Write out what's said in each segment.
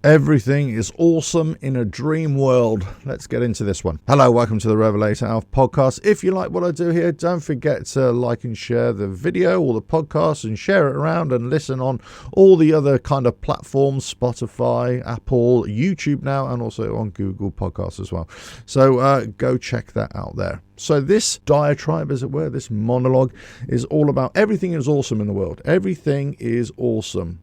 Everything is awesome in a dream world. Let's get into this one. Hello, welcome to the RevelatorAlf podcast. If you like what I do here, don't forget to like and share the video or the podcast and share it around and listen on all the other kind of platforms, Spotify, Apple, YouTube now, and also on Google Podcasts as well. So go check that out there. So this diatribe, as it were, this monologue is all about everything is awesome in the world. Everything is awesome,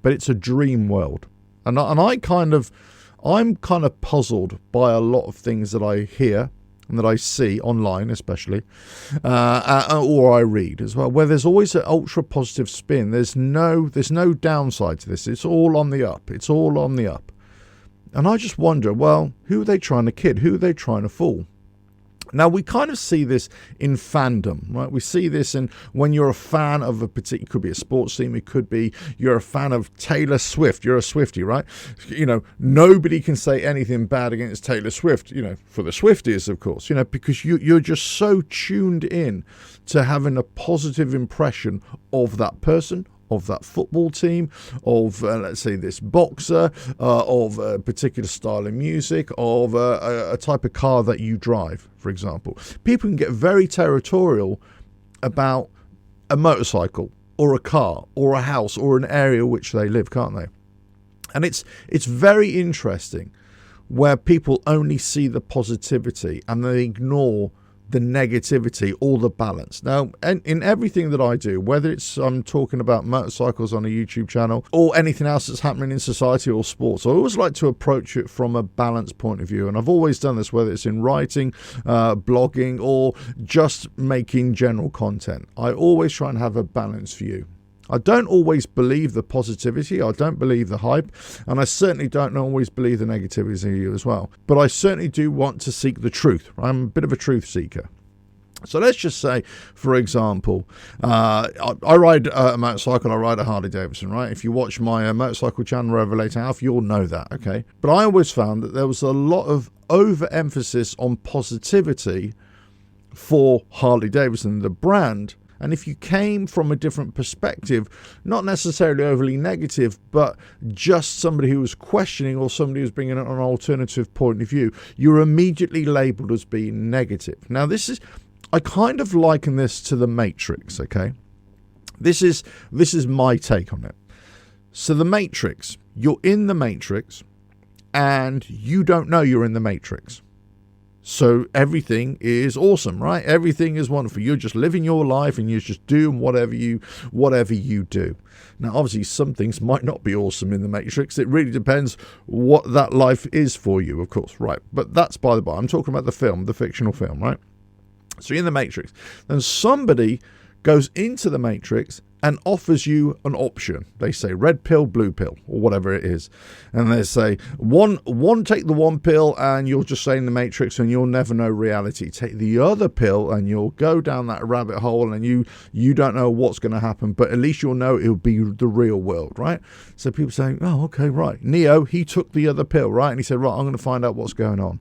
but it's a dream world. And I'm kind of puzzled by a lot of things that I hear and that I see online, especially, or I read as well, where there's always an ultra positive spin. There's no downside to this. It's all on the up. It's all on the up. And I just wonder, well, who are they trying to kid? Who are they trying to fool? Now, we kind of see this in fandom, right? We see this in when you're a fan of a particular, it could be a sports team, it could be you're a fan of Taylor Swift, you're a Swiftie, right? You know, nobody can say anything bad against Taylor Swift, you know, for the Swifties, of course, you know, because you're just so tuned in to having a positive impression of that person, of that football team, of, let's say, this boxer, of a particular style of music, of a type of car that you drive, for example. People can get very territorial about a motorcycle or a car or a house or an area which they live, can't they? And it's very interesting where people only see the positivity and they ignore the negativity or the balance. Now, in everything that I do, whether it's I'm talking about motorcycles on a YouTube channel or anything else that's happening in society or sports, I always like to approach it from a balanced point of view. And I've always done this, whether it's in writing, blogging, or just making general content. I always try and have a balanced view. I don't always believe the positivity, I don't believe the hype, and I certainly don't always believe the negativity as well. But I certainly do want to seek the truth. I'm a bit of a truth seeker. So let's just say, for example, I ride a motorcycle, I ride a Harley Davidson, right? If you watch my motorcycle channel, RevelatorAlf, you'll know that, okay? But I always found that there was a lot of overemphasis on positivity for Harley Davidson, the brand. And if you came from a different perspective, not necessarily overly negative, but just somebody who was questioning or somebody who was bringing an alternative point of view, you're immediately labeled as being negative. Now, I kind of liken this to the Matrix, okay? This is my take on it. So the Matrix, you're in the Matrix and you don't know you're in the Matrix. So everything is awesome, right? Everything is wonderful. You're just living your life and you're just doing whatever you do. Now, obviously, some things might not be awesome in the Matrix. It really depends what that life is for you, of course, right? But that's by the by. I'm talking about the film, the fictional film, right? So you're in the Matrix. Then somebody goes into the Matrix and offers you an option. They say red pill, blue pill, or whatever it is. And they say, one take the one pill and you'll just stay in the Matrix and you'll never know reality. Take the other pill and you'll go down that rabbit hole and you don't know what's going to happen, but at least you'll know it'll be the real world, right? So people say, oh, okay, right. Neo, he took the other pill, right? And he said, right, I'm going to find out what's going on.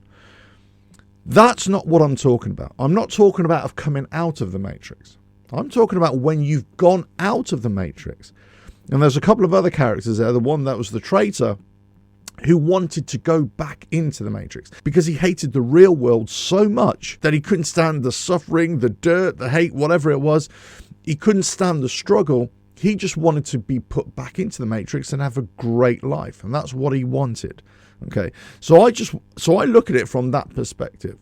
That's not what I'm talking about. I'm not talking about coming out of the Matrix. I'm talking about when you've gone out of the Matrix. And there's a couple of other characters there. The one that was the traitor who wanted to go back into the Matrix because he hated the real world so much that he couldn't stand the suffering, the dirt, the hate, whatever it was. He couldn't stand the struggle. He just wanted to be put back into the Matrix and have a great life. And that's what he wanted. Okay. So I look at it from that perspective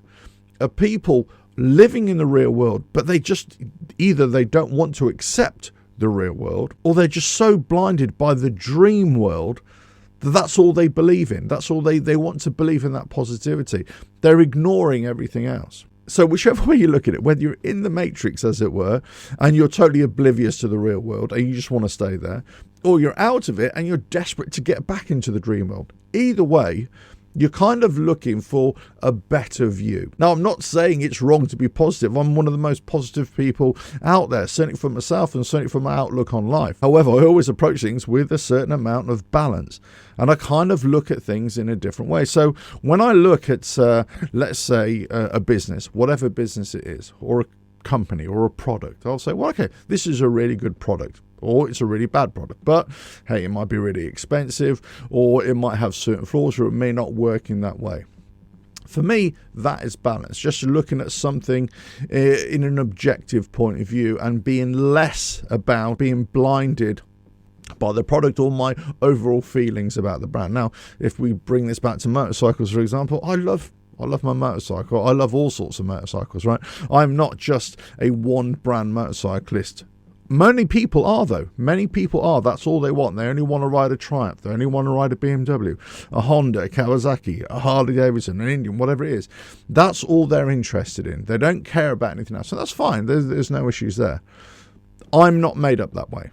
of people living in the real world, but they don't want to accept the real world, or they're just so blinded by the dream world that that's all they believe in. That's all they want to believe in, that positivity. They're ignoring everything else. So whichever way you look at it, whether you're in the Matrix, as it were, and you're totally oblivious to the real world and you just want to stay there, or you're out of it and you're desperate to get back into the dream world, either way, you're kind of looking for a better view. Now, I'm not saying it's wrong to be positive. I'm one of the most positive people out there, certainly for myself and certainly for my outlook on life. However, I always approach things with a certain amount of balance. And I kind of look at things in a different way. So when I look at, let's say, a business, whatever business it is, or a company or a product, I'll say, well, okay, this is a really good product. or it's a really bad product. But hey, it might be really expensive, or it might have certain flaws, or it may not work in that way. For me, that is balance. Just looking at something in an objective point of view and being less about being blinded by the product or my overall feelings about the brand. Now, if we bring this back to motorcycles, for example, I love my motorcycle. I love all sorts of motorcycles, right? I'm not just a one brand motorcyclist. Many people are, though. Many people are. That's all they want. They only want to ride a Triumph. They only want to ride a BMW, a Honda, a Kawasaki, a Harley Davidson, an Indian, whatever it is. That's all they're interested in. They don't care about anything else. So that's fine. There's no issues there. I'm not made up that way.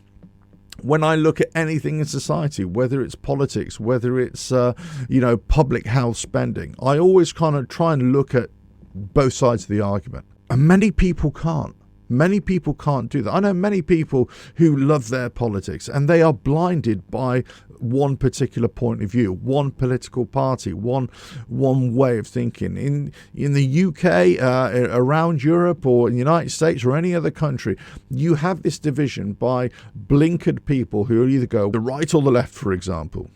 When I look at anything in society, whether it's politics, whether it's public health spending, I always kind of try and look at both sides of the argument. And many people can't. Many people can't do that. I know many people who love their politics and they are blinded by one particular point of view, one political party, one way of thinking. In the UK, around Europe, or in the United States, or any other country, you have this division by blinkered people who either go the right or the left, for example.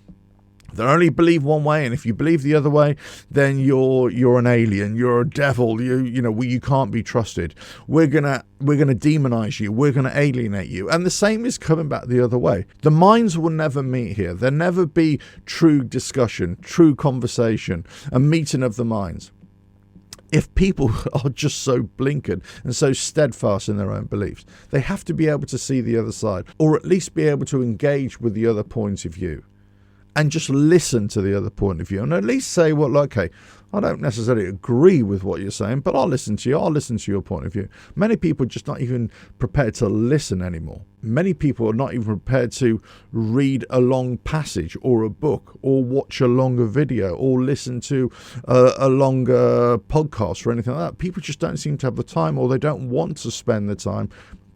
They only believe one way, and if you believe the other way, then you're an alien, you're a devil. You can't be trusted. We're gonna demonize you. We're gonna alienate you. And the same is coming back the other way. The minds will never meet here. There'll never be true discussion, true conversation, a meeting of the minds, if people are just so blinkered and so steadfast in their own beliefs. They have to be able to see the other side, or at least be able to engage with the other point of view. And just listen to the other point of view and at least say, well, okay, I don't necessarily agree with what you're saying, but I'll listen to you. I'll listen to your point of view. Many people are just not even prepared to listen anymore. Many people are not even prepared to read a long passage or a book or watch a longer video or listen to a longer podcast or anything like that. People just don't seem to have the time, or they don't want to spend the time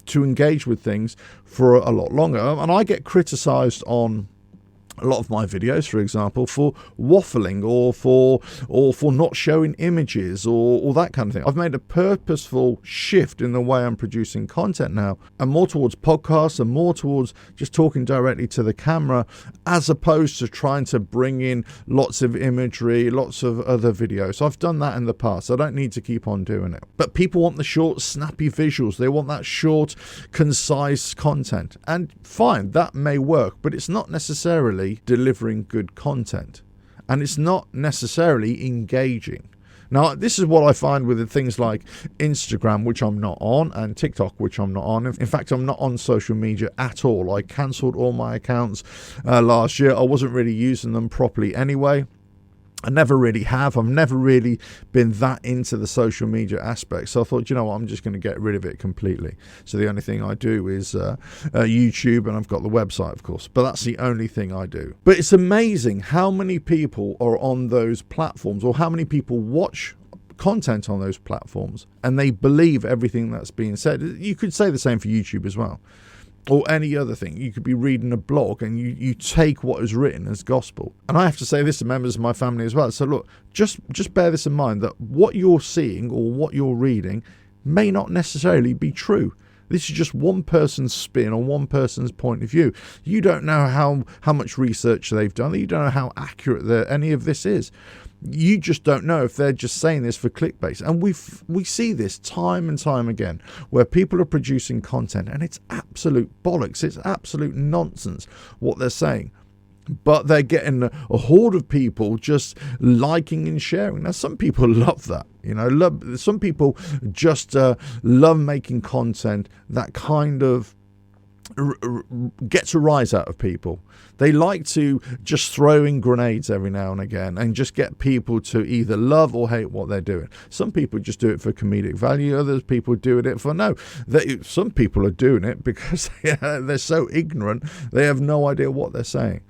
to engage with things for a lot longer. And I get criticized on a lot of my videos, for example, for waffling or for not showing images or that kind of thing. I've made a purposeful shift in the way I'm producing content now, and more towards podcasts and more towards just talking directly to the camera, as opposed to trying to bring in lots of imagery, lots of other videos. I've done that in the past. I don't need to keep on doing it. But people want the short, snappy visuals. They want that short, concise content. And fine, that may work, but it's not necessarily delivering good content, and it's not necessarily engaging. Now, this is what I find with things like Instagram, which I'm not on, and TikTok, which I'm not on. In fact, I'm not on social media at all. I cancelled all my accounts last year. I wasn't really using them properly anyway. I never really have. I've never really been that into the social media aspect. So I thought, you know what, I'm just going to get rid of it completely. So the only thing I do is YouTube, and I've got the website, of course. But that's the only thing I do. But it's amazing how many people are on those platforms, or how many people watch content on those platforms, and they believe everything that's being said. You could say the same for YouTube as well, or any other thing. You could be reading a blog and you take what is written as gospel. And I have to say this to members of my family as well. So look, just bear this in mind, that what you're seeing or what you're reading may not necessarily be true. This is just one person's spin or one person's point of view. You don't know how much research they've done. You don't know how accurate any of this is. You just don't know if they're just saying this for clickbait. And we see this time and time again, where people are producing content and it's absolute bollocks. It's absolute nonsense what they're saying. But they're getting a horde of people just liking and sharing. Now, some people love that. Some people just love making content that kind of gets a rise out of people. They like to just throw in grenades every now and again and just get people to either love or hate what they're doing. Some people just do it for comedic value. Others people do it for some people are doing it because they're so ignorant they have no idea what they're saying.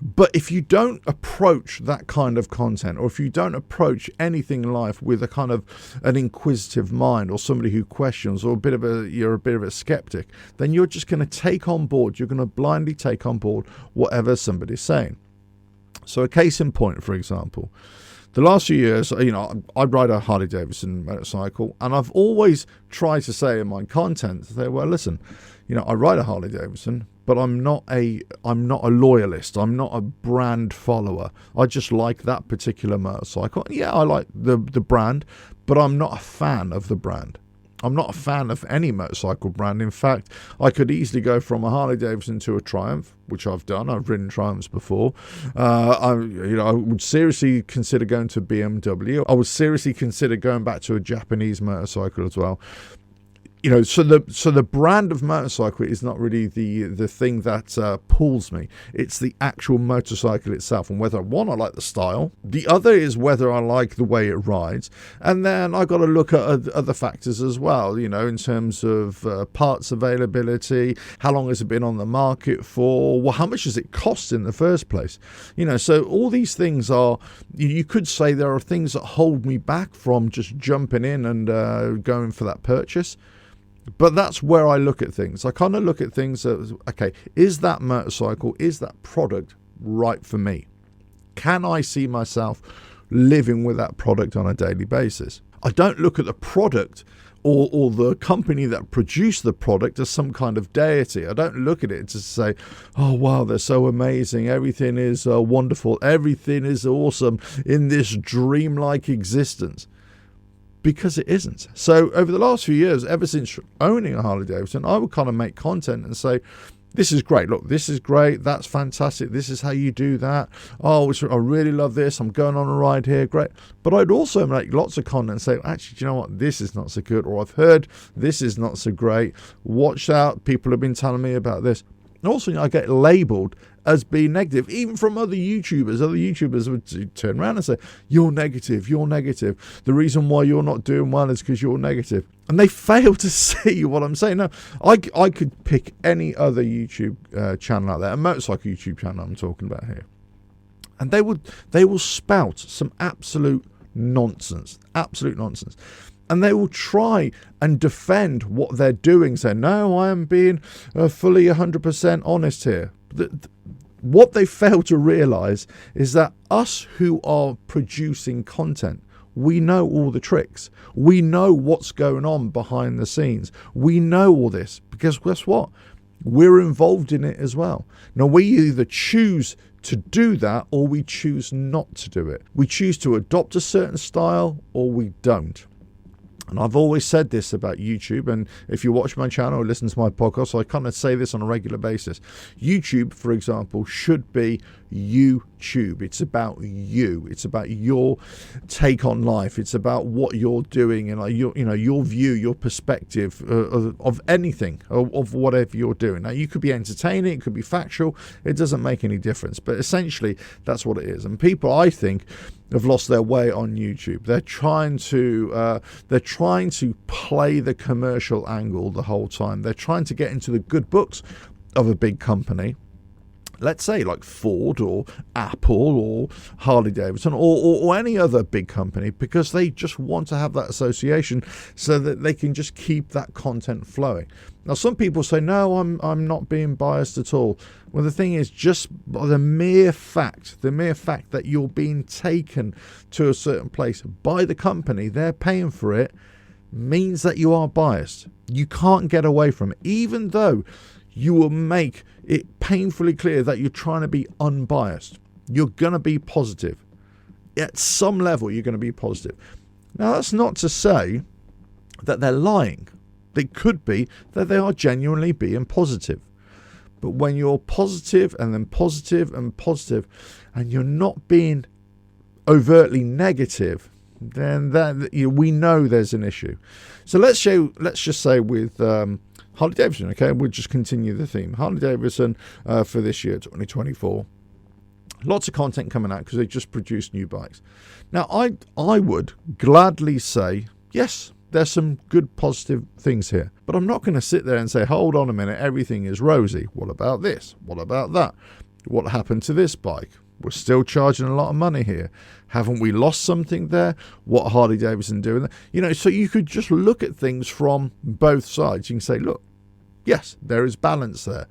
But if you don't approach that kind of content, or if you don't approach anything in life with a kind of an inquisitive mind, or somebody who questions, or you're a bit of a skeptic, then you're just going to take on board. You're going to blindly take on board whatever somebody's saying. So a case in point, for example, The last few years, I ride a Harley Davidson motorcycle, and I've always tried to say in my content, well, listen, I ride a Harley Davidson, but I'm not a loyalist. I'm not a brand follower. I just like that particular motorcycle. Yeah, I like the brand, but I'm not a fan of the brand. I'm not a fan of any motorcycle brand. In fact, I could easily go from a Harley Davidson to a Triumph, which I've done. I've ridden Triumphs before. I would seriously consider going to BMW. I would seriously consider going back to a Japanese motorcycle as well. So the brand of motorcycle is not really the thing that pulls me. It's the actual motorcycle itself, and whether one, I like the style. The other is whether I like the way it rides, and then I got to look at other factors as well. In terms of parts availability, how long has it been on the market for? Well, how much does it cost in the first place? So all these things are. You could say there are things that hold me back from just jumping in and going for that purchase. But that's where I look at things. I kind of look at things as, okay, is that motorcycle, is that product right for me? Can I see myself living with that product on a daily basis? I don't look at the product or the company that produced the product as some kind of deity. I don't look at it to say, oh, wow, they're so amazing. Everything is wonderful. Everything is awesome in this dreamlike existence. Because it isn't. So over the last few years, ever since owning a Harley Davidson, I would kind of make content and say, this is great. Look, this is great. That's fantastic. This is how you do that. Oh, I really love this. I'm going on a ride here. Great. But I'd also make lots of content and say, actually, do you know what? This is not so good. Or I've heard this is not so great. Watch out. People have been telling me about this. And also, I get labelled as being negative, even from other YouTubers. Other YouTubers would turn around and say, you're negative. The reason why you're not doing well is because you're negative. And they fail to see what I'm saying. No, I could pick any other YouTube channel out there, a motorcycle YouTube channel I'm talking about here. And they will spout some absolute nonsense. And they will try and defend what they're doing, saying, no, I am being fully 100% honest here. What they fail to realise is that us who are producing content, we know all the tricks. We know what's going on behind the scenes. We know all this because guess what? We're involved in it as well. Now, we either choose to do that or we choose not to do it. We choose to adopt a certain style or we don't. And I've always said this about YouTube, and if you watch my channel or listen to my podcast, I kind of say this on a regular basis. YouTube, for example, should be YouTube. It's about you. It's about your take on life. It's about what you're doing and your view, your perspective of anything, of whatever you're doing. Now, you could be entertaining, it could be factual. It doesn't make any difference. But essentially, that's what it is. And people, I think, have lost their way on YouTube. They're trying to play the commercial angle the whole time. They're trying to get into the good books of a big company, let's say like Ford or Apple or Harley Davidson or any other big company, because they just want to have that association so that they can just keep that content flowing. Now, some people say, no, I'm not being biased at all. Well, the thing is, just the mere fact that you're being taken to a certain place by the company, they're paying for it, means that you are biased. You can't get away from it, even though you will make it painfully clear that you're trying to be unbiased. You're going to be positive. At some level, you're going to be positive. Now, that's not to say that they're lying. It could be that they are genuinely being positive. But when you're positive and then positive and positive, and you're not being overtly negative, then we know there's an issue. So let's just say with Harley Davidson, okay, we'll just continue the theme. Harley Davidson for this year, 2024. Lots of content coming out because they just produced new bikes. Now, I would gladly say, yes, there's some good positive things here. But I'm not going to sit there and say, hold on a minute, everything is rosy. What about this? What about that? What happened to this bike? We're still charging a lot of money here. Haven't we lost something there? What Harley Davidson doing? So you could just look at things from both sides. You can say, look, yes, there is balance there.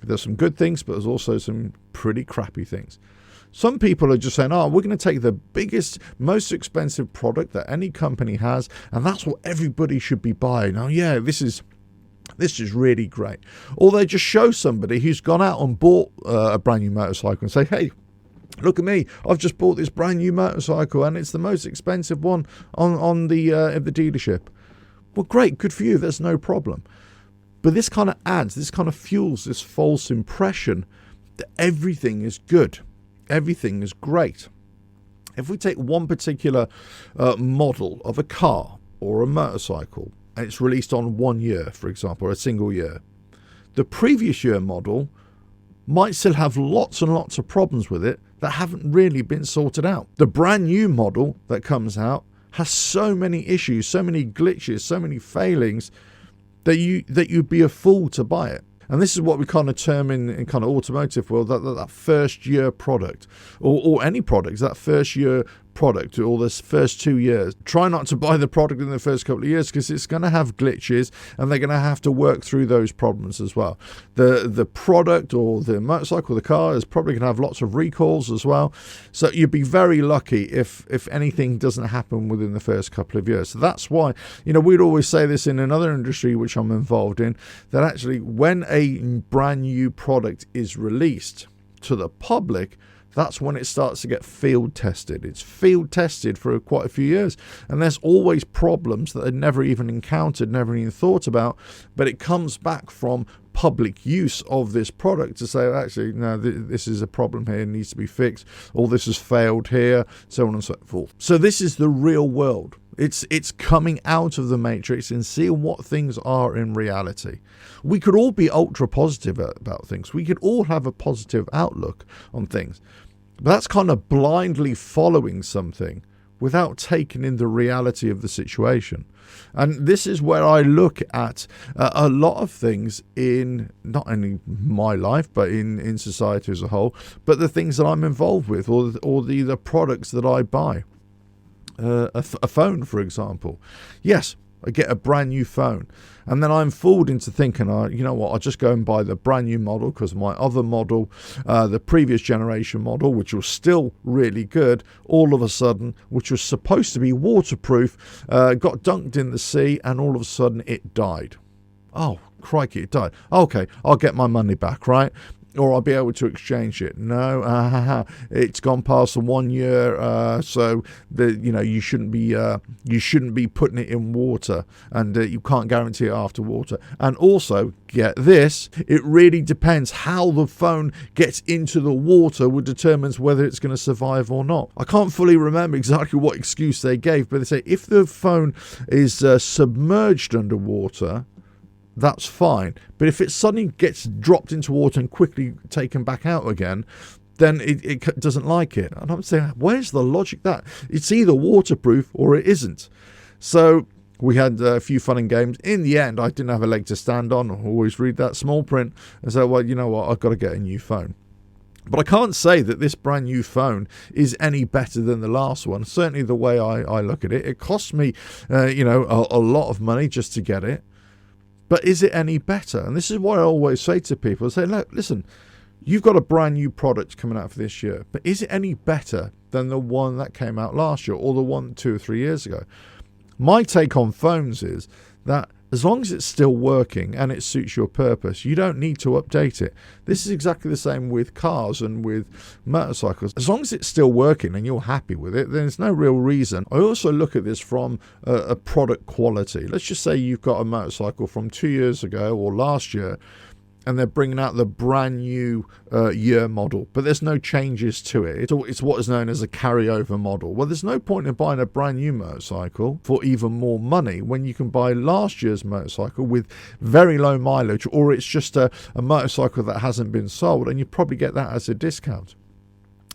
There's some good things, but there's also some pretty crappy things. Some people are just saying, oh, we're going to take the biggest, most expensive product that any company has, and that's what everybody should be buying. Oh, yeah, this is really great. Or they just show somebody who's gone out and bought a brand new motorcycle and say, hey, look at me, I've just bought this brand new motorcycle and it's the most expensive one on the dealership. Well, great, good for you, there's no problem. But this kind of fuels this false impression that everything is good. Everything is great. If we take one particular model of a car or a motorcycle, and it's released on 1 year, for example, or a single year, the previous year model might still have lots and lots of problems with it that haven't really been sorted out. The brand new model that comes out has so many issues, so many glitches, so many failings that you'd be a fool to buy it. And this is what we kind of term in kind of automotive world, that first year product, or any product, that first year product, or this first 2 years. Try not to buy the product in the first couple of years, because it's going to have glitches and they're going to have to work through those problems as well. The product or the motorcycle, the car, is probably going to have lots of recalls as well. So you'd be very lucky if anything doesn't happen within the first couple of years. So that's why, we'd always say this in another industry which I'm involved in, that actually when a brand new product is released to the public, that's when it starts to get field tested. It's field tested for quite a few years. And there's always problems that are never even encountered, never even thought about. But it comes back from public use of this product to say, actually, no, this is a problem here, it needs to be fixed. Or this has failed here, so on and so forth. So this is the real world. It's coming out of the matrix and seeing what things are in reality. We could all be ultra positive about things. We could all have a positive outlook on things. But that's kind of blindly following something without taking in the reality of the situation. And this is where I look at a lot of things in not only my life, but in society as a whole, but the things that I'm involved with, or the products that I buy. A phone, for example. Yes, I get a brand new phone, and then I'm fooled into thinking, you know what, I'll just go and buy the brand new model, because my other model, the previous generation model, which was still really good, all of a sudden, which was supposed to be waterproof, got dunked in the sea, and all of a sudden it died. Oh, crikey, it died. Okay, I'll get my money back, right? Or I'll be able to exchange it. No, it's gone past the 1 year, so you shouldn't be putting it in water, and you can't guarantee it after water. And also, get this, it really depends how the phone gets into the water, which determines whether it's going to survive or not. I can't fully remember exactly what excuse they gave, but they say if the phone is submerged underwater, that's fine. But if it suddenly gets dropped into water and quickly taken back out again, then it doesn't like it. And I'm saying, where's the logic that? It's either waterproof or it isn't. So we had a few fun and games. In the end, I didn't have a leg to stand on. I always read that small print and say, well, you know what, I've got to get a new phone. But I can't say that this brand new phone is any better than the last one. Certainly the way I look at it. It cost me, a lot of money just to get it. But is it any better? And this is what I always say to people. I say, look, listen, you've got a brand new product coming out for this year, but is it any better than the one that came out last year, or the one 2 or 3 years ago? My take on phones is that as long as it's still working and it suits your purpose, you don't need to update it. This is exactly the same with cars and with motorcycles. As long as it's still working and you're happy with it, then there's no real reason. I also look at this from a product quality. Let's just say you've got a motorcycle from 2 years ago or last year, and they're bringing out the brand new year model, but there's no changes to it. It's what is known as a carryover model. Well, there's no point in buying a brand new motorcycle for even more money when you can buy last year's motorcycle with very low mileage, or it's just a motorcycle that hasn't been sold, and you probably get that as a discount.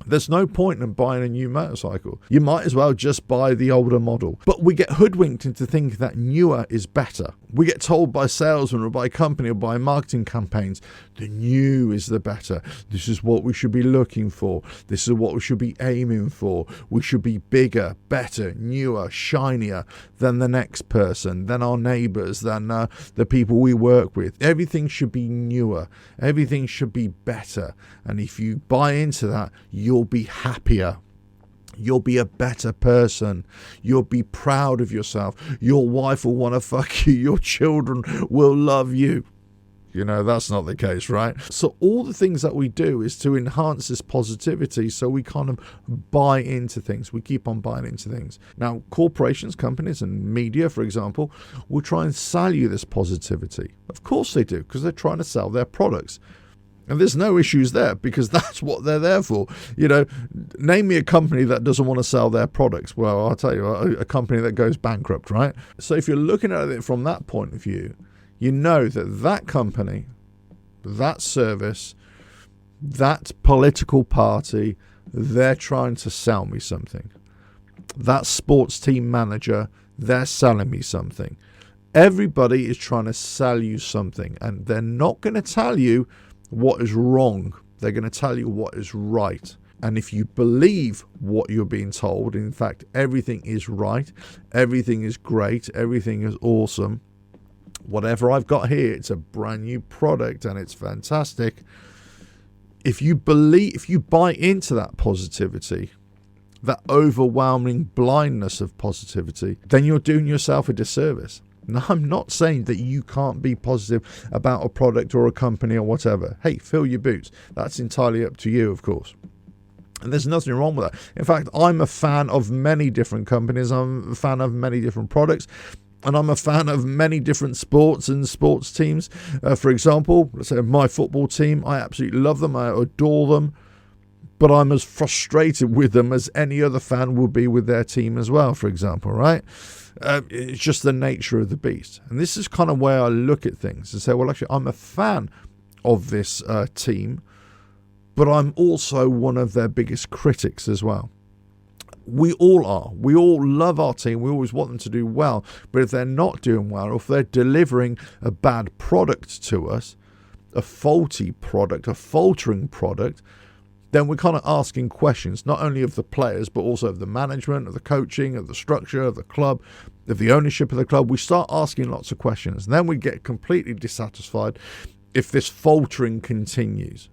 There's no point in buying a new motorcycle. You might as well just buy the older model. But we get hoodwinked into thinking that newer is better. We get told by salesmen or by a company or by marketing campaigns, the new is the better. This is what we should be looking for. This is what we should be aiming for. We should be bigger, better, newer, shinier than the next person, than our neighbours, than the people we work with. Everything should be newer. Everything should be better. And if you buy into that, you'll be happier. You'll be a better person. You'll be proud of yourself. Your wife will want to fuck you. Your children will love you. You know, that's not the case, right? So all the things that we do is to enhance this positivity, so we kind of buy into things. We keep on buying into things. Now, corporations, companies, and media, for example, will try and sell you this positivity. Of course they do, because they're trying to sell their products. And there's no issues there, because that's what they're there for. You know, name me a company that doesn't want to sell their products. Well, I'll tell you, a company that goes bankrupt, right? So if you're looking at it from that point of view, you know that that company, that service, that political party, they're trying to sell me something. That sports team manager, they're selling me something. Everybody is trying to sell you something, and they're not going to tell you what is wrong. They're going to tell you what is right. And if you believe what you're being told, in fact, everything is right, everything is great, everything is awesome, whatever I've got here, it's a brand new product and it's fantastic. If you buy into that positivity, that overwhelming blindness of positivity, then you're doing yourself a disservice. Now, I'm not saying that you can't be positive about a product or a company or whatever. Hey, fill your boots. That's entirely up to you, of course. And there's nothing wrong with that. In fact, I'm a fan of many different companies. I'm a fan of many different products. And I'm a fan of many different sports and sports teams. For example, let's say my football team. I absolutely love them. I adore them. But I'm as frustrated with them as any other fan will be with their team as well, for example, right? It's just the nature of the beast. And this is kind of where I look at things and say, well, actually, I'm a fan of this team, but I'm also one of their biggest critics as well. We all are. We all love our team. We always want them to do well. But if they're not doing well, or if they're delivering a bad product to us, a faulty product, a faltering product, then we're kind of asking questions, not only of the players, but also of the management, of the coaching, of the structure, of the club, of the ownership of the club. We start asking lots of questions. And then we get completely dissatisfied if this faltering continues.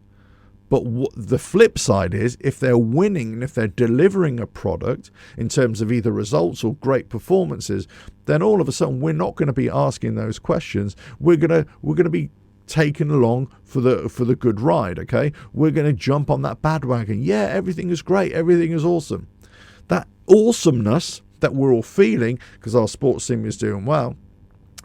But the flip side is, if they're winning and if they're delivering a product in terms of either results or great performances, then all of a sudden we're not going to be asking those questions. We're going to be taken along for the good ride, okay? We're going to jump on that bandwagon. Yeah, everything is great. Everything is awesome. That awesomeness that we're all feeling because our sports team is doing well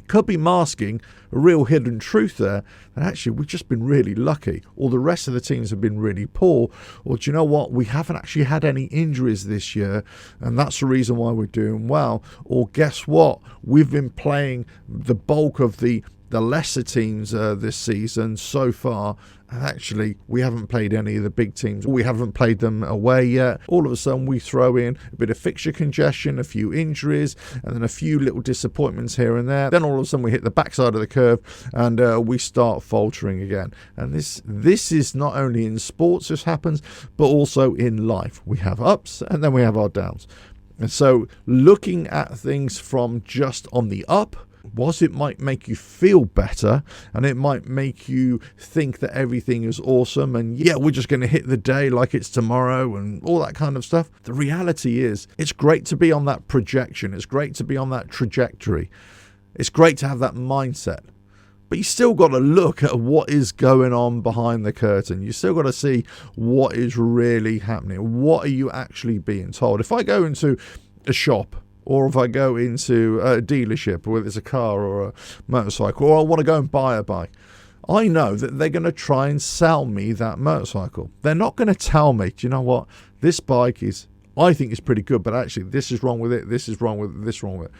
could be masking a real hidden truth there, and actually we've just been really lucky, or the rest of the teams have been really poor, or do you know what, we haven't actually had any injuries this year and that's the reason why we're doing well, or guess what, we've been playing the bulk of the lesser teams this season so far, and actually we haven't played any of the big teams. We haven't played them away yet. All of a sudden we throw in a bit of fixture congestion, a few injuries, and then a few little disappointments here and there. Then all of a sudden we hit the backside of the curve and we start faltering again. And this is not only in sports this happens, but also in life. We have ups and then we have our downs. And so looking at things from just on the up, whilst it might make you feel better and it might make you think that everything is awesome and yeah, we're just going to hit the day like it's tomorrow and all that kind of stuff, the reality is it's great to be on that projection. It's great to be on that trajectory. It's great to have that mindset. But you still got to look at what is going on behind the curtain. You still got to see what is really happening. What are you actually being told? If I go into a shop, or if I go into a dealership, whether it's a car or a motorcycle, or I want to go and buy a bike, I know that they're going to try and sell me that motorcycle. They're not going to tell me, do you know what, this bike is, I think it's pretty good, but actually this is wrong with it, this is wrong with it, this is wrong with it.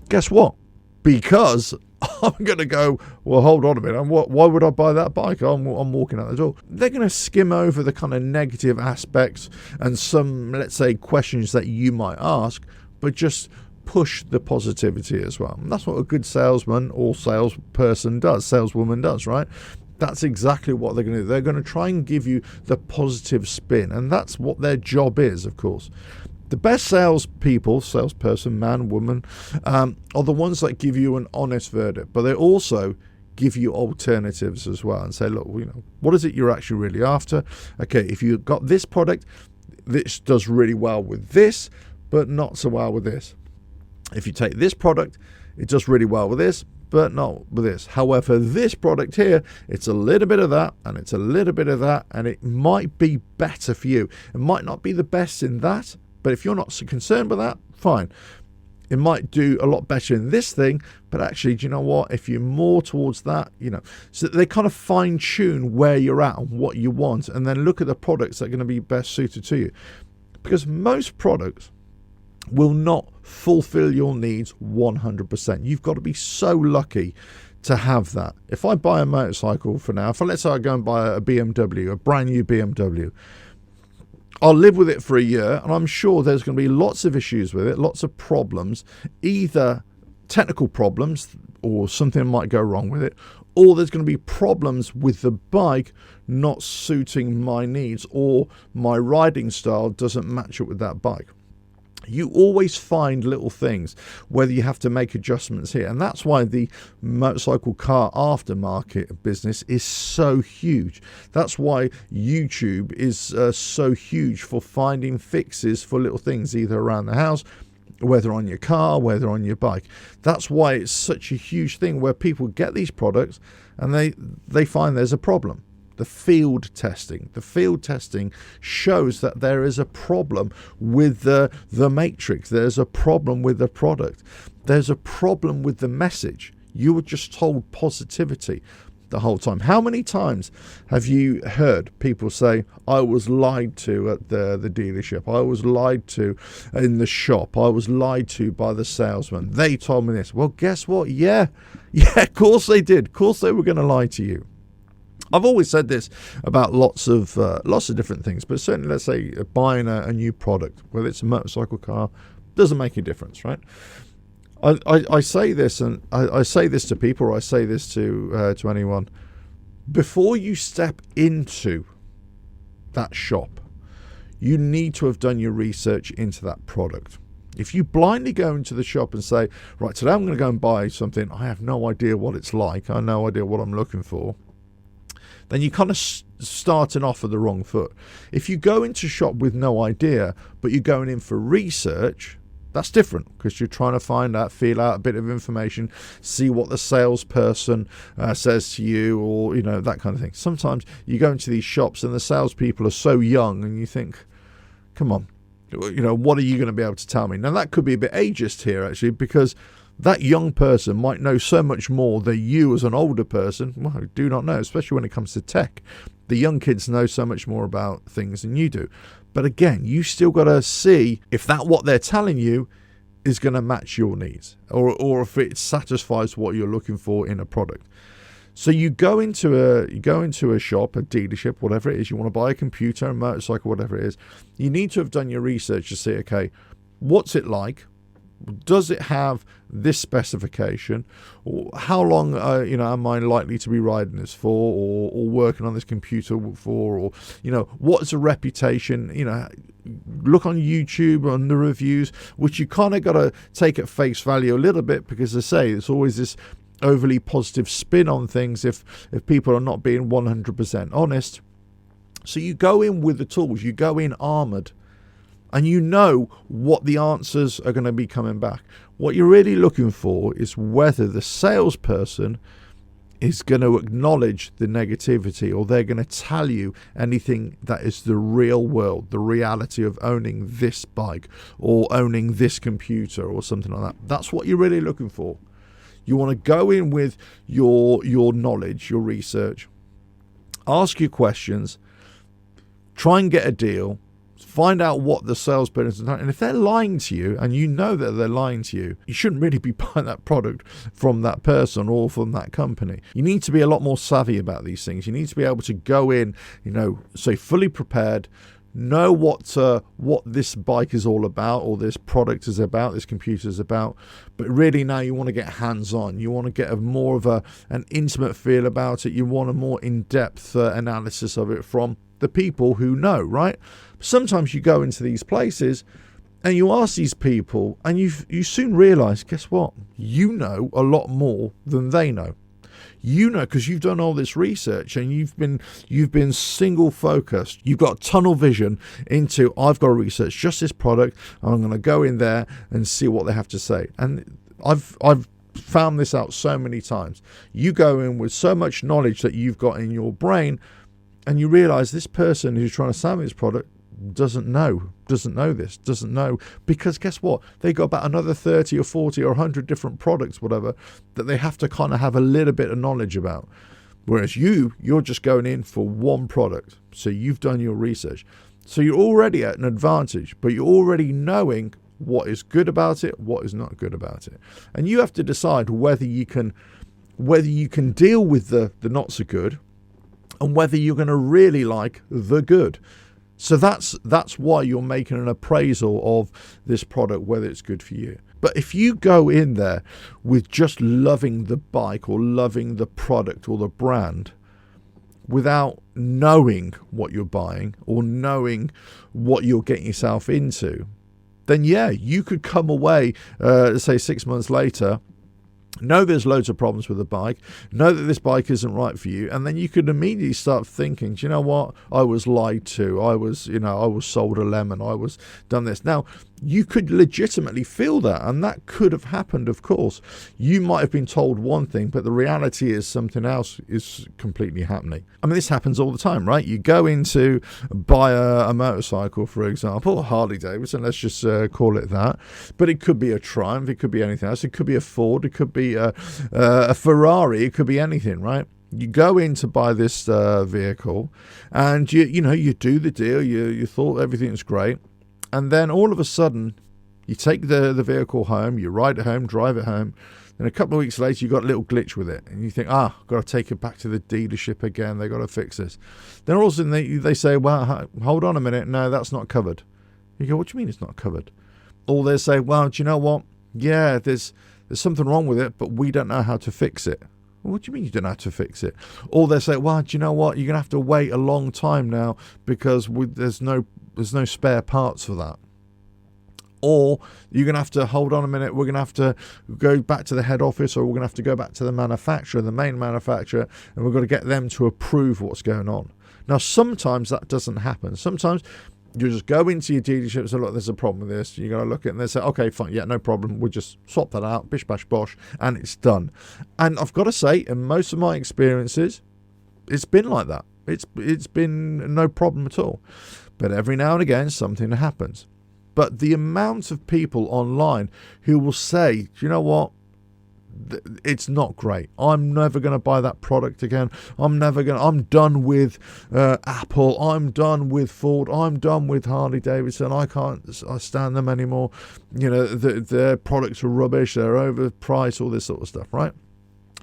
Guess what? Because I'm going to go, well, hold on a minute, why would I buy that bike? I'm walking out the door. They're going to skim over the kind of negative aspects and some, let's say, questions that you might ask, but just push the positivity as well. And that's what a good salesman or salesperson does, saleswoman does, right? That's exactly what they're going to do. They're going to try and give you the positive spin, and that's what their job is, of course. The best salespeople, salesperson, man, woman, are the ones that give you an honest verdict, but they also give you alternatives as well and say, look, what is it you're actually really after? Okay, if you've got this product, this does really well with this, but not so well with this. If you take this product, it does really well with this, but not with this. However, this product here, it's a little bit of that, and it's a little bit of that, and it might be better for you. It might not be the best in that, but if you're not so concerned with that, fine. It might do a lot better in this thing, but actually, do you know what? If you're more towards that, so they kind of fine tune where you're at and what you want, and then look at the products that are going to be best suited to you. Because most products will not fulfill your needs 100%. You've got to be so lucky to have that. If I buy a motorcycle for now, let's say I go and buy a BMW, a brand new BMW, I'll live with it for a year, and I'm sure there's going to be lots of issues with it, lots of problems, either technical problems or something might go wrong with it, or there's going to be problems with the bike not suiting my needs, or my riding style doesn't match up with that bike. You always find little things, whether you have to make adjustments here. And that's why the motorcycle car aftermarket business is so huge. That's why YouTube is so huge for finding fixes for little things, either around the house, whether on your car, whether on your bike. That's why it's such a huge thing where people get these products and they find there's a problem. The field testing shows that there is a problem with the matrix. There's a problem with the product. There's a problem with the message. You were just told positivity the whole time. How many times have you heard people say, I was lied to at the dealership, I was lied to in the shop, I was lied to by the salesman, they told me this? Well, guess what? Yeah, of course they did. Of course they were going to lie to you. I've always said this about lots of different things, but certainly, let's say buying a new product, whether it's a motorcycle, car, doesn't make a difference, right? I say this, and I say this to people, or I say this to anyone. Before you step into that shop, you need to have done your research into that product. If you blindly go into the shop and say, right, today I'm going to go and buy something, I have no idea what it's like, I have no idea what I'm looking for, then you're kind of starting off at the wrong foot. If you go into shop with no idea, but you're going in for research, that's different, because you're trying to find out, feel out a bit of information, see what the salesperson says to you, or that kind of thing. Sometimes you go into these shops and the salespeople are so young, and you think, come on, what are you going to be able to tell me? Now that could be a bit ageist here, actually, because that young person might know so much more than you as an older person. Well, I do not know, especially when it comes to tech. The young kids know so much more about things than you do. But again, you still got to see if what they're telling you is going to match your needs, or if it satisfies what you're looking for in a product. So you go into a shop, a dealership, whatever it is, you want to buy a computer, a motorcycle, whatever it is. You need to have done your research to see, okay, what's it like? Does it have this specification? Or how long am I likely to be riding this for, or working on this computer for, or what's a reputation? Look on YouTube on the reviews, which you kind of got to take at face value a little bit, because I say there's always this overly positive spin on things if people are not being 100% honest. So you go in with the tools, you go in armored, and you know what the answers are going to be coming back. What you're really looking for is whether the salesperson is going to acknowledge the negativity, or they're going to tell you anything that is the real world, the reality of owning this bike or owning this computer or something like that. That's what you're really looking for. You want to go in with your knowledge, your research, ask your questions, try and get a deal, find out what the salesperson is doing. And if they're lying to you, and you know that they're lying to you, you shouldn't really be buying that product from that person or from that company. You need to be a lot more savvy about these things. You need to be able to go in, say fully prepared, know what this bike is all about, or this product is about, this computer is about, but really now you want to get hands-on. You want to get more of an intimate feel about it. You want a more in-depth analysis of it from the people who know, right? Sometimes you go into these places and you ask these people, and you soon realize, guess what? You know a lot more than they know. You know, because you've done all this research and you've been single focused. You've got tunnel vision into, I've got to research just this product. I'm going to go in there and see what they have to say. And I've found this out so many times. You go in with so much knowledge that you've got in your brain, and you realize this person who's trying to sell me this product doesn't know because guess what, they got about another 30 or 40 or 100 different products, whatever, that they have to kind of have a little bit of knowledge about, whereas you're just going in for one product. So you've done your research, so you're already at an advantage, but you're already knowing what is good about it, what is not good about it, and you have to decide whether you can deal with the not so good, and whether you're going to really like the good. So that's why you're making an appraisal of this product, whether it's good for you. But if you go in there with just loving the bike or loving the product or the brand without knowing what you're buying or knowing what you're getting yourself into, then yeah, you could come away, say 6 months later, know there's loads of problems with the bike, know that this bike isn't right for you, and then you could immediately start thinking, do you know what, I was lied to, I was sold a lemon, I was done this. Now, you could legitimately feel that, and that could have happened, of course. You might have been told one thing, but the reality is something else is completely happening. I mean, this happens all the time, right? You go in to buy a motorcycle, for example, a Harley Davidson, let's just call it that, but it could be a Triumph, it could be anything else, it could be a Ford, it could be a Ferrari, it could be anything, right? You go in to buy this vehicle, and you do the deal, you thought everything's great, and then all of a sudden you take the vehicle home, you ride it home, drive it home, and a couple of weeks later you got a little glitch with it, and you think, got to take it back to the dealership again, they got to fix this. Then all of a sudden they say, well, hold on a minute, no, that's not covered. You go, what do you mean it's not covered? Or they say, well, do you know what, yeah, there's something wrong with it, but we don't know how to fix it. Well, what do you mean you don't know how to fix it? Or they say, well, do you know what, you're going to have to wait a long time now because there's no spare parts for that. Or you're going to have to, hold on a minute, we're going to have to go back to the head office, or we're going to have to go back to the manufacturer, the main manufacturer, and we've got to get them to approve what's going on. Now, sometimes that doesn't happen. Sometimes you just go into your dealership and say, look, there's a problem with this. You're going to look at it and they say, okay, fine, yeah, no problem. We'll just swap that out, bish, bash, bosh, and it's done. And I've got to say, in most of my experiences, it's been like that. It's been no problem at all. But every now and again, something happens. But the amount of people online who will say, do you know what? It's not great. I'm never going to buy that product again. I'm done with Apple. I'm done with Ford. I'm done with Harley Davidson. I stand them anymore. Their products are rubbish. They're overpriced, all this sort of stuff, right?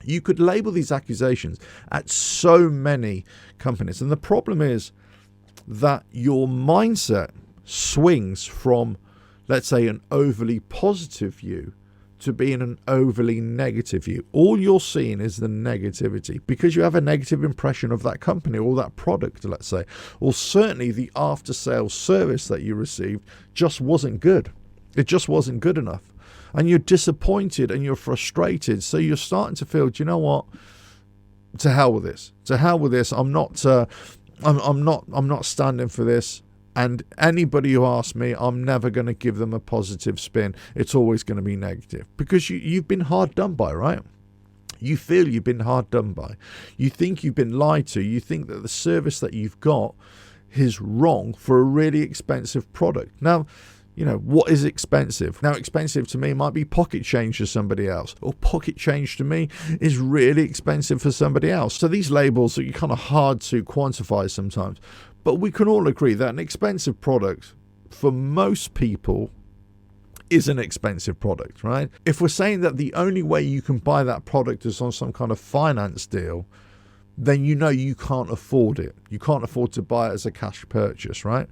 You could label these accusations at so many companies. And the problem is that your mindset swings from, let's say, an overly positive view to being an overly negative view. All you're seeing is the negativity because you have a negative impression of that company or that product, let's say, or certainly the after sales service that you received just wasn't good. It just wasn't good enough. And you're disappointed and you're frustrated. So you're starting to feel, do you know what? To hell with this. To hell with this. I'm not standing for this. And anybody who asks me, I'm never going to give them a positive spin. It's always going to be negative because you've been hard done by, right? You feel you've been hard done by. You think you've been lied to. You think that the service that you've got is wrong for a really expensive product. Now, what is expensive? Now, expensive to me might be pocket change to somebody else, or pocket change to me is really expensive for somebody else. So these labels are kind of hard to quantify sometimes. But we can all agree that an expensive product for most people is an expensive product, right? If we're saying that the only way you can buy that product is on some kind of finance deal, then you know you can't afford it. You can't afford to buy it as a cash purchase, right?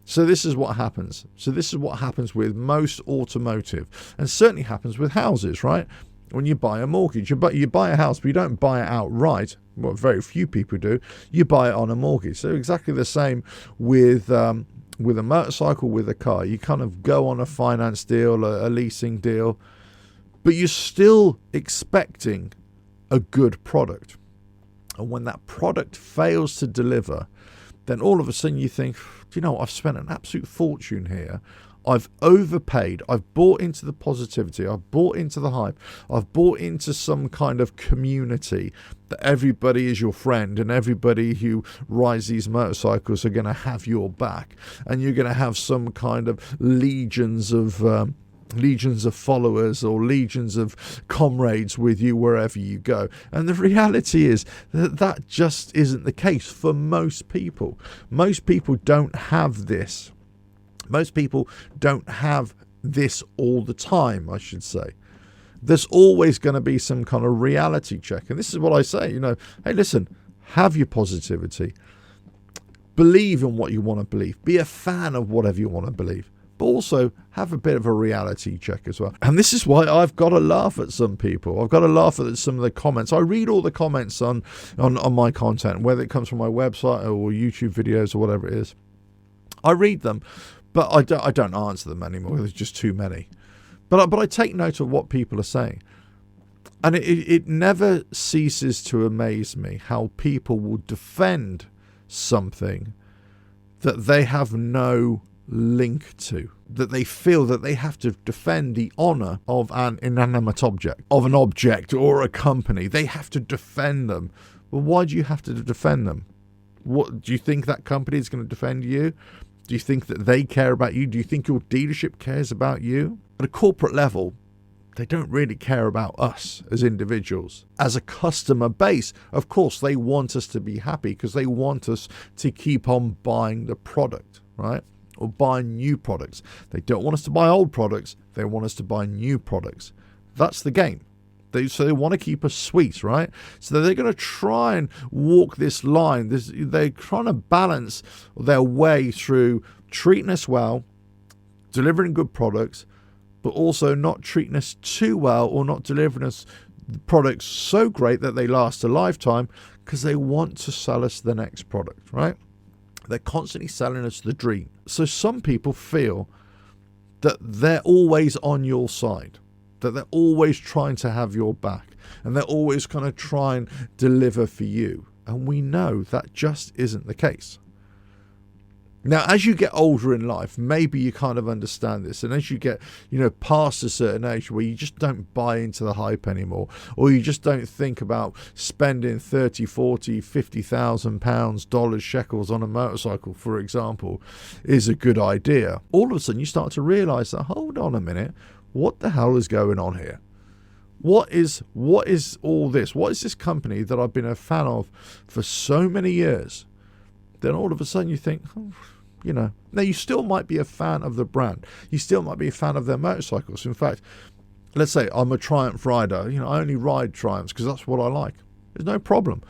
So this is what happens. So this is what happens with most automotive, and certainly happens with houses, right? When you buy a mortgage, you buy a house, but you don't buy it outright. What very few people do. You buy it on a mortgage. So exactly the same with a motorcycle, with a car. You kind of go on a finance deal, a leasing deal, but you're still expecting a good product. And when that product fails to deliver, then all of a sudden you think, do you know what? I've spent an absolute fortune here. I've overpaid. I've bought into the positivity. I've bought into the hype. I've bought into some kind of community that everybody is your friend and everybody who rides these motorcycles are going to have your back. And you're going to have some kind of legions of followers or legions of comrades with you wherever you go. And the reality is that just isn't the case for most people. Most people don't have this. Most people don't have this all the time, I should say. There's always going to be some kind of reality check. And this is what I say, hey, listen, have your positivity. Believe in what you want to believe. Be a fan of whatever you want to believe. But also have a bit of a reality check as well. And this is why I've got to laugh at some people. I've got to laugh at some of the comments. I read all the comments on my content, whether it comes from my website or YouTube videos or whatever it is. I read them. But I don't answer them anymore. There's just too many. But I take note of what people are saying. And it never ceases to amaze me how people will defend something that they have no link to. That they feel that they have to defend the honor of an inanimate object, of an object or a company. They have to defend them. Well, why do you have to defend them? What do you think that company is going to defend you? Do you think that they care about you? Do you think your dealership cares about you? At a corporate level, they don't really care about us as individuals. As a customer base, of course, they want us to be happy because they want us to keep on buying the product, right? Or buying new products. They don't want us to buy old products. They want us to buy new products. That's the game. So they want to keep us sweet, right? So they're going to try and walk this line. They're trying to balance their way through treating us well, delivering good products, but also not treating us too well or not delivering us products so great that they last a lifetime because they want to sell us the next product, right? They're constantly selling us the dream. So some people feel that they're always on your side, that they're always trying to have your back, and they're always kind of try and deliver for you. And we know that just isn't the case. Now, as you get older in life, maybe you kind of understand this. And as you get, past a certain age where you just don't buy into the hype anymore, or you just don't think about spending 30, 40, 50,000 pounds, dollars, shekels on a motorcycle, for example, is a good idea. All of a sudden you start to realize that, hold on a minute, what the hell is going on here? What is all this? What is this company that I've been a fan of for so many years? Then all of a sudden you think, now you still might be a fan of the brand. You still might be a fan of their motorcycles. In fact, let's say I'm a Triumph rider. I only ride Triumphs because that's what I like. There's no problem.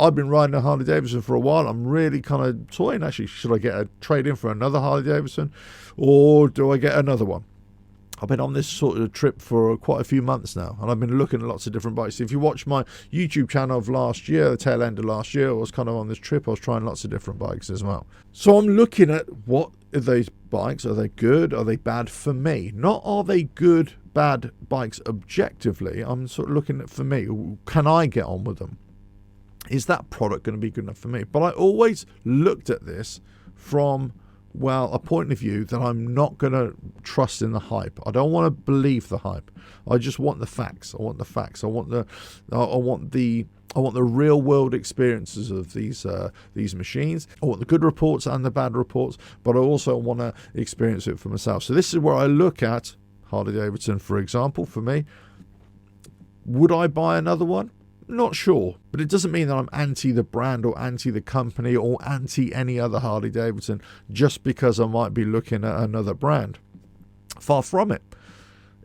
I've been riding a Harley Davidson for a while. I'm really kind of toying, actually, should I get a trade-in for another Harley Davidson or do I get another one? I've been on this sort of trip for quite a few months now, and I've been looking at lots of different bikes. If you watch my YouTube channel of last year, the tail end of last year, I was kind of on this trip. I was trying lots of different bikes as well. So I'm looking at what are those bikes? Are they good? Are they bad for me? Not are they good, bad bikes objectively. I'm sort of looking at, for me, can I get on with them? Is that product going to be good enough for me? But I always looked at this from a point of view that I'm not going to trust in the hype. I don't want to believe the hype. I just want the facts. I want the facts. I want the real world experiences of these machines. I want the good reports and the bad reports, but I also want to experience it for myself. So this is where I look at Harley Davidson, for example. For me, would I buy another one? Not sure, but it doesn't mean that I'm anti the brand or anti the company or anti any other Harley Davidson just because I might be looking at another brand. Far from it.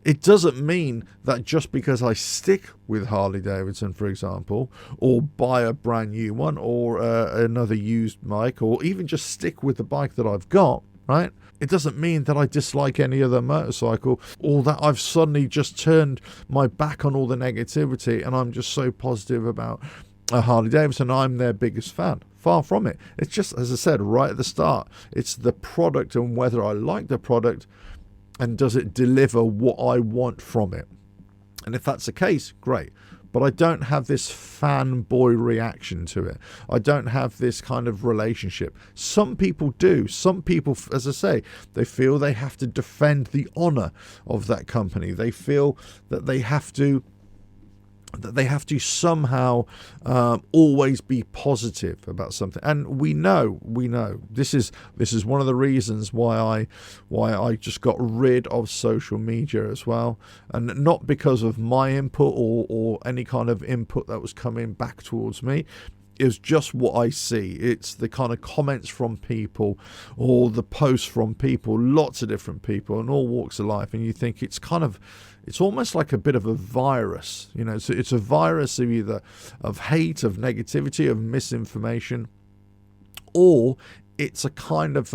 It doesn't mean that just because I stick with Harley Davidson, for example, or buy a brand new one, or another used bike, or even just stick with the bike that I've got, right? It doesn't mean that I dislike any other motorcycle, or that I've suddenly just turned my back on all the negativity and I'm just so positive about Harley Davidson. I'm their biggest fan. Far from it. It's just, as I said right at the start, it's the product and whether I like the product and does it deliver what I want from it. And if that's the case, great. But I don't have this fanboy reaction to it. I don't have this kind of relationship. Some people do. Some people, as I say, they feel they have to defend the honor of that company. They feel that they have to somehow always be positive about something. And we know this is one of the reasons why I just got rid of social media as well, and not because of my input or any kind of input that was coming back towards me. Is just what I see. It's the kind of comments from people or the posts from people, lots of different people in all walks of life, and you think it's almost like a bit of a virus, so it's a virus of either of hate, of negativity, of misinformation, or it's a kind of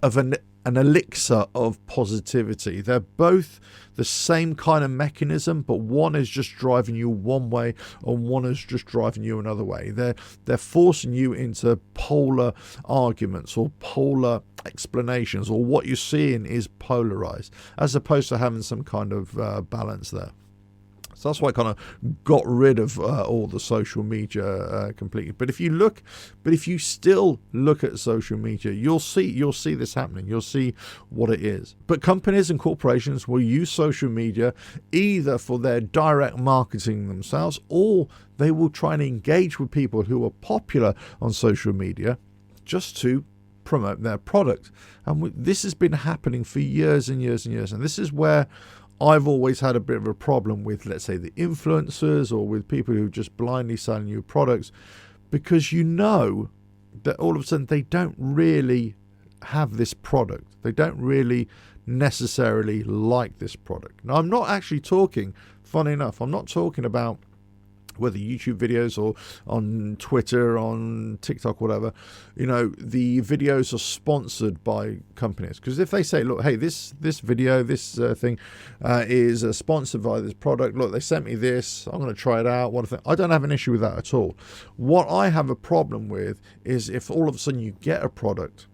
an elixir of positivity. They're both the same kind of mechanism, but one is just driving you one way and one is just driving you another way. They're forcing you into polar arguments or polar explanations, or what you're seeing is polarized, as opposed to having some kind of balance there. So that's why I kind of got rid of all the social media completely. But if you still look at social media, you'll see this happening. You'll see what it is. But companies and corporations will use social media either for their direct marketing themselves, or they will try and engage with people who are popular on social media just to promote their product. And this has been happening for years and years and years. And this is where I've always had a bit of a problem with, let's say, the influencers or with people who just blindly selling you products, because that all of a sudden they don't really have this product. They don't really necessarily like this product. Now, I'm not actually talking, funny enough, I'm not talking about whether YouTube videos or on Twitter, on TikTok, whatever, the videos are sponsored by companies. Because if they say, look, hey, this video, this thing is sponsored by this product. Look, they sent me this. I'm going to try it out. I don't have an issue with that at all. What I have a problem with is if all of a sudden you get a product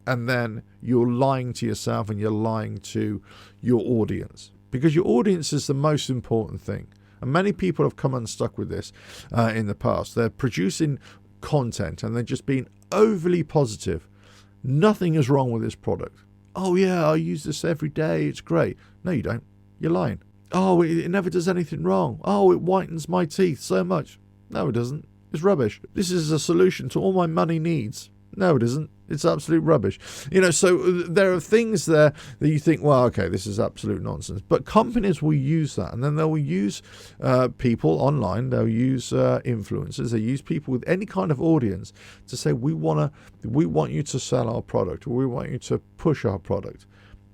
and then you're lying to yourself and you're lying to your audience. Because your audience is the most important thing. And many people have come unstuck with this in the past. They're producing content and they're just being overly positive. Nothing is wrong with this product. Oh yeah, I use this every day. It's great. No, you don't. You're lying. Oh, it never does anything wrong. Oh, it whitens my teeth so much. No, it doesn't. It's rubbish. This is a solution to all my money needs. No, it isn't. It's absolute rubbish. So there are things there that you think, well, okay, this is absolute nonsense. But companies will use that, and then they will use people online. They'll use influencers. They use people with any kind of audience to say, we want you to sell our product, or we want you to push our product.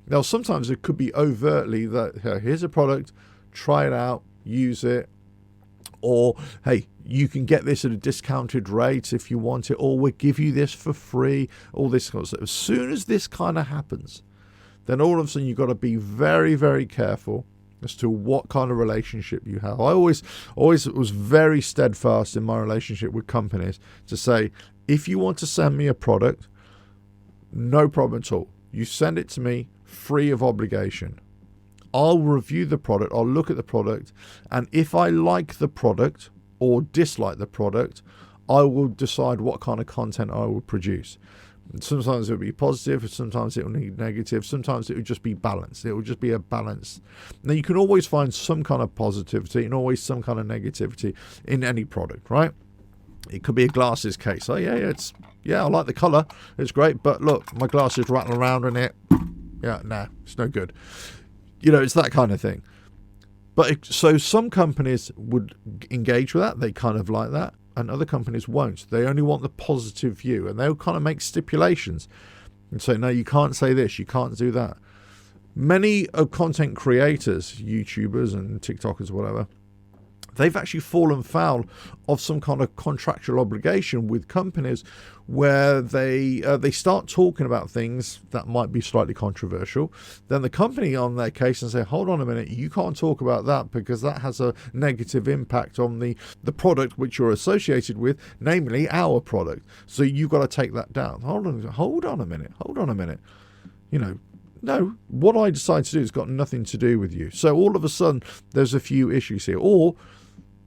Now, sometimes it could be overtly that here's a product, try it out, use it. Or, hey, you can get this at a discounted rate if you want it, or we'll give you this for free, all this kind of stuff. As soon as this kind of happens, then all of a sudden you've got to be very, very careful as to what kind of relationship you have. I always was very steadfast in my relationship with companies to say, if you want to send me a product, no problem at all. You send it to me free of obligation. I'll review the product, I'll look at the product, and if I like the product or dislike the product, I will decide what kind of content I will produce. Sometimes it will be positive, sometimes it will be negative, sometimes it will just be balanced. It will just be a balance. Now, you can always find some kind of positivity and always some kind of negativity in any product, right? It could be a glasses case. Oh, yeah, I like the colour, it's great, but look, my glasses rattle around in it. Yeah, nah, it's no good. It's that kind of thing. But so some companies would engage with that. They kind of like that. And other companies won't. They only want the positive view. And they'll kind of make stipulations and say, no, you can't say this. You can't do that. many content creators, YouTubers and TikTokers, whatever, they've actually fallen foul of some kind of contractual obligation with companies where they start talking about things that might be slightly controversial. Then the company on their case and say, hold on a minute, you can't talk about that because that has a negative impact on the product which you're associated with, namely our product. So you've got to take that down. Hold on a minute. No, what I decide to do has got nothing to do with you. So all of a sudden, there's a few issues here. Or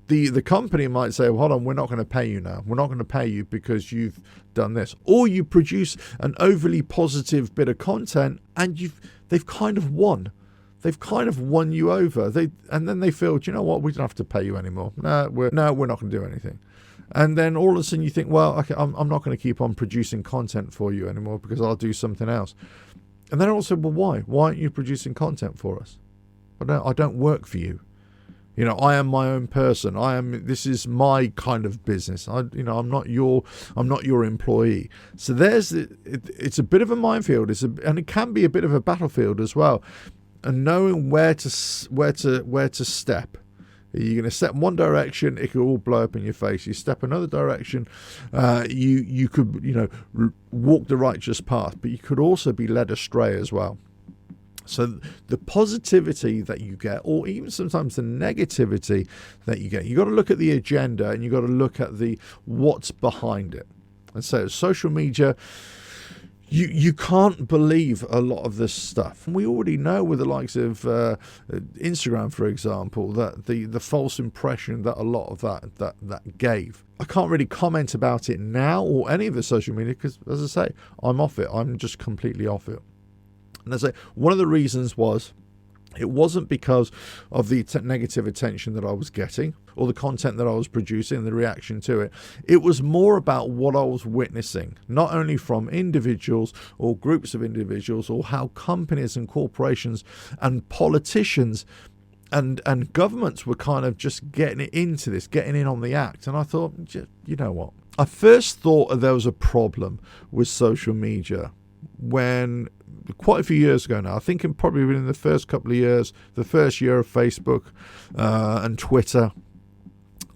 the company might say, well, hold on, we're not going to pay you now. We're not going to pay you because you've done this. Or you produce an overly positive bit of content and they've kind of won. They've kind of won you over. And then they feel, do you know what? We don't have to pay you anymore. No, we're not going to do anything. And then all of a sudden you think, well, okay, I'm not going to keep on producing content for you anymore because I'll do something else. And then also, well, why? Why aren't you producing content for us? I don't work for you. I am my own person. This is my kind of business. I'm not your employee. So it's a bit of a minefield. And it can be a bit of a battlefield as well. And knowing where to step. You're going to step one direction, it could all blow up in your face. You step another direction, you could walk the righteous path, but you could also be led astray as well. So the positivity that you get, or even sometimes the negativity that you get, you got to look at the agenda and you got to look at what's behind it. And so social media, you can't believe a lot of this stuff. We already know with the likes of Instagram, for example, that the false impression that a lot of that gave. I can't really comment about it now or any of the social media because, as I say, I'm off it. I'm just completely off it. And as I say, one of the reasons was it wasn't because of the negative attention that I was getting or the content that I was producing and the reaction to it. It was more about what I was witnessing, not only from individuals or groups of individuals, or how companies and corporations and politicians and governments were kind of just getting in on the act. And I thought, you know what? I first thought there was a problem with social media when quite a few years ago now, I think probably within the first couple of years, the first year of Facebook and Twitter,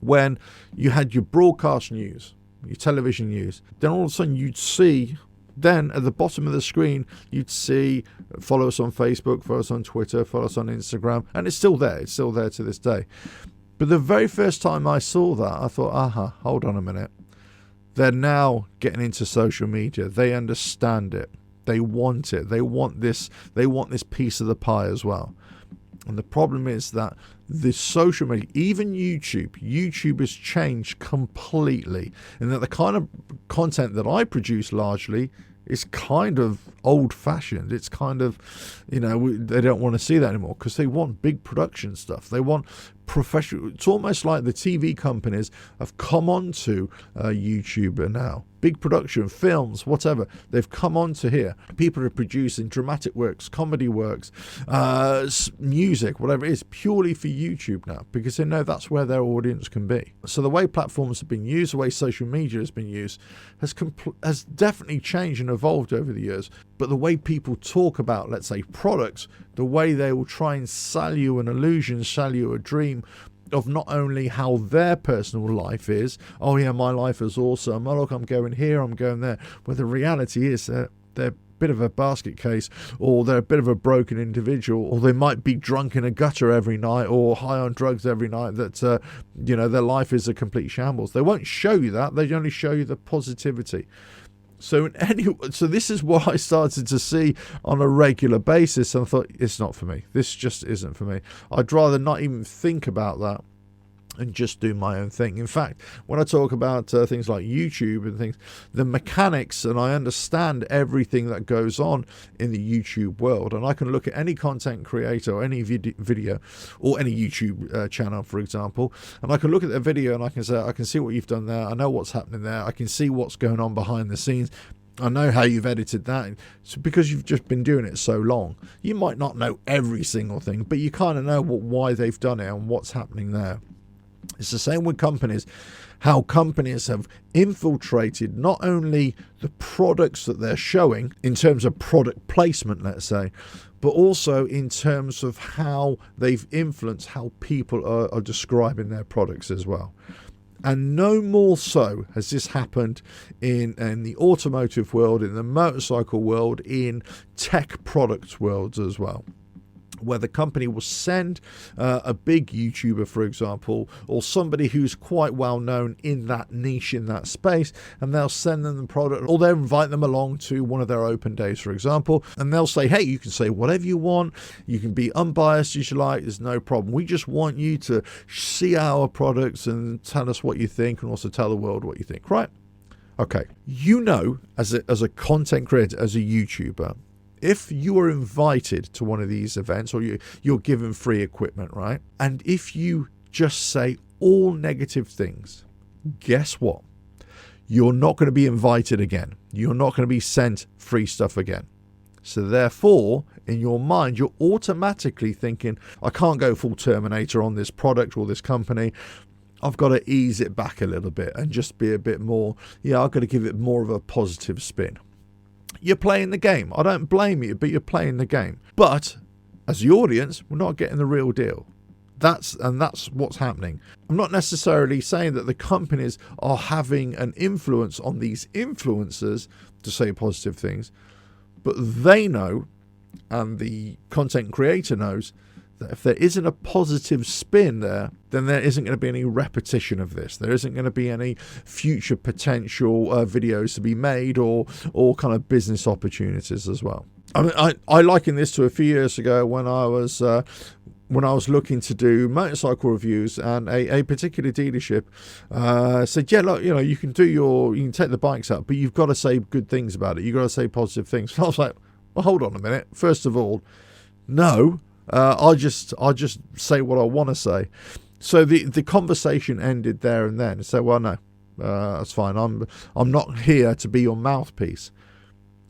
when you had your broadcast news, your television news, then all of a sudden you'd see, then at the bottom of the screen, you'd see, follow us on Facebook, follow us on Twitter, follow us on Instagram, and it's still there. It's still there to this day. But the very first time I saw that, I thought, hold on a minute. They're now getting into social media. They understand it. They want it. They want this piece of the pie as well. And the problem is that the social media, even YouTube has changed completely. And that the kind of content that I produce largely is kind of old-fashioned. It's kind of, they don't want to see that anymore because they want big production stuff. They want professional. It's almost like the TV companies have come onto YouTube now. Big production, films, whatever. They've come onto here. People are producing dramatic works, comedy works, music, whatever it is, purely for YouTube now because they know that's where their audience can be. So the way platforms have been used, the way social media has been used, has definitely changed and evolved over the years. But the way people talk about, let's say, products, the way they will try and sell you an illusion, sell you a dream of not only how their personal life is, oh yeah, my life is awesome, oh look, I'm going here, I'm going there, but the reality is they're a bit of a basket case, or they're a bit of a broken individual, or they might be drunk in a gutter every night or high on drugs every night, that their life is a complete shambles. They won't show you that, they only show you the positivity. So this is what I started to see on a regular basis, and I thought, it's not for me. This just isn't for me. I'd rather not even think about that and just do my own thing. In fact, when I talk about things like YouTube and things, the mechanics, and I understand everything that goes on in the YouTube world, and I can look at any content creator or any video or any YouTube channel, for example, and I can look at their video and I can say, I can see what you've done there, I know what's happening there, I can see what's going on behind the scenes, I know how you've edited that. So because you've just been doing it so long, you might not know every single thing, but you kind of know why they've done it and what's happening there. It's the same with companies, how companies have infiltrated not only the products that they're showing in terms of product placement, let's say, but also in terms of how they've influenced how people are describing their products as well. And no more so has this happened in the automotive world, in the motorcycle world, in tech products worlds as well, where the company will send a big YouTuber, for example, or somebody who's quite well known in that niche, in that space, and they'll send them the product, or they'll invite them along to one of their open days, for example, and they'll say, hey, you can say whatever you want, you can be unbiased as you like, there's no problem. We just want you to see our products and tell us what you think, and also tell the world what you think, right? Okay, you know, as a content creator, as a YouTuber, if you are invited to one of these events, or you're given free equipment, right? And if you just say all negative things, guess what? You're not going to be invited again. You're not going to be sent free stuff again. So therefore, in your mind, you're automatically thinking, I can't go full Terminator on this product or this company. I've got to ease it back a little bit and just be a bit more, I've got to give it more of a positive spin. You're playing the game. I don't blame you, but you're playing the game. But as the audience, we're not getting the real deal. That's what's happening. I'm not necessarily saying that the companies are having an influence on these influencers to say positive things, but they know, and the content creator knows, that if there isn't a positive spin there, then there isn't going to be any repetition of this. There isn't going to be any future potential videos to be made or kind of business opportunities as well. I mean, I liken this to a few years ago when I was looking to do motorcycle reviews, and a particular dealership said, yeah, look, you can take the bikes out, but you've got to say good things about it. You've got to say positive things. So I was like, well, hold on a minute. First of all, no. I'll just say what I want to say. So the conversation ended there and then. So, well, no, that's fine. I'm not here to be your mouthpiece.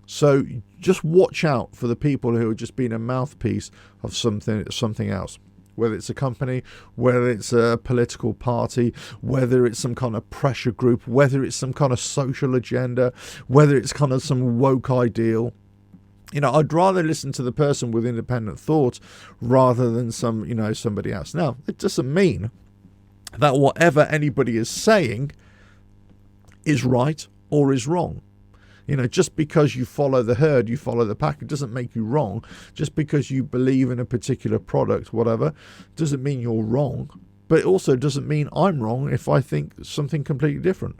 So just watch out for the people who are just being a mouthpiece of something else. Whether it's a company, whether it's a political party, whether it's some kind of pressure group, whether it's some kind of social agenda, whether it's kind of some woke ideal. I'd rather listen to the person with independent thought rather than somebody else. Now, it doesn't mean that whatever anybody is saying is right or is wrong. Just because you follow the herd, you follow the pack, it doesn't make you wrong. Just because you believe in a particular product, whatever, doesn't mean you're wrong. But it also doesn't mean I'm wrong if I think something completely different.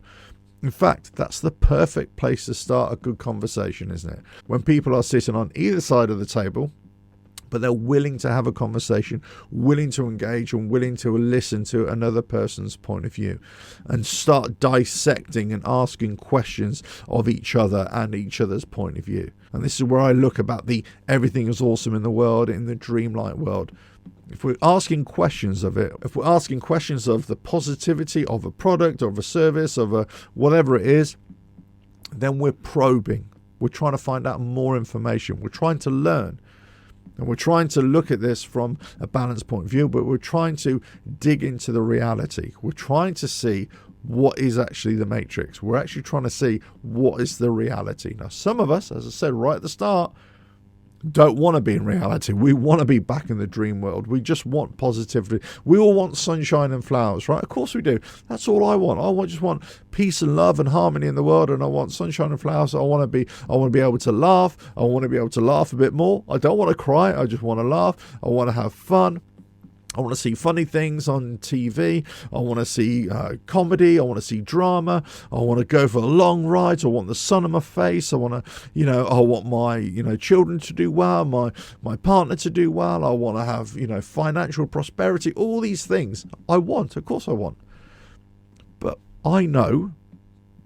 In fact, that's the perfect place to start a good conversation, isn't it? When people are sitting on either side of the table, but they're willing to have a conversation, willing to engage, and willing to listen to another person's point of view, and start dissecting and asking questions of each other and each other's point of view. And this is where I look about the everything is awesome in the world, in the dreamlike world. If we're asking questions of it, if we're asking questions of the positivity of a product, of a service, of a whatever it is, then we're probing. We're trying to find out more information. We're trying to learn. And we're trying to look at this from a balanced point of view, but we're trying to dig into the reality. We're trying to see what is actually the matrix. We're actually trying to see what is the reality. Now, some of us, as I said right at the start, don't want to be in reality. We want to be back in the dream world. We just want positivity. We all want sunshine and flowers, right? Of course we do. That's all I want. I just want peace and love and harmony in the world, and I want sunshine and flowers. I want to be able to laugh. I want to be able to laugh a bit more. I don't want to cry. I just want to laugh. I want to have fun. I want to see funny things on TV. I want to see comedy. I want to see drama. I want to go for long rides. I want the sun on my face. I want to, I want my, children to do well, my partner to do well. I want to have, financial prosperity. All these things I want. Of course I want. But I know,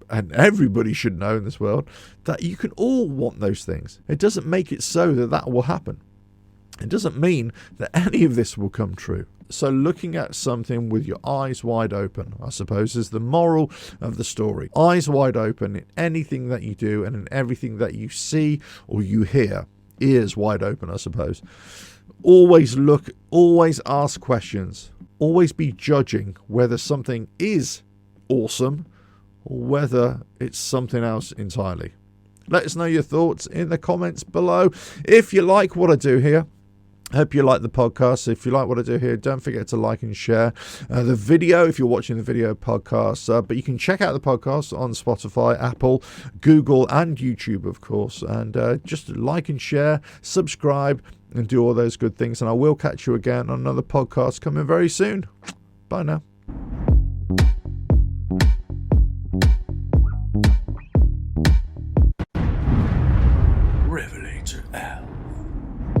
and everybody should know in this world, that you can all want those things. It doesn't make it so that will happen. It doesn't mean that any of this will come true. So looking at something with your eyes wide open, I suppose, is the moral of the story. Eyes wide open in anything that you do and in everything that you see or you hear. Ears wide open, I suppose. Always look, always ask questions. always be judging whether something is awesome or whether it's something else entirely. Let us know your thoughts in the comments below. If you like what I do here, hope you like the podcast. If you like what I do here, don't forget to like and share the video if you're watching the video podcast. But you can check out the podcast on Spotify, Apple, Google, and YouTube, of course. And just like and share, subscribe, and do all those good things. And I will catch you again on another podcast coming very soon. Bye now.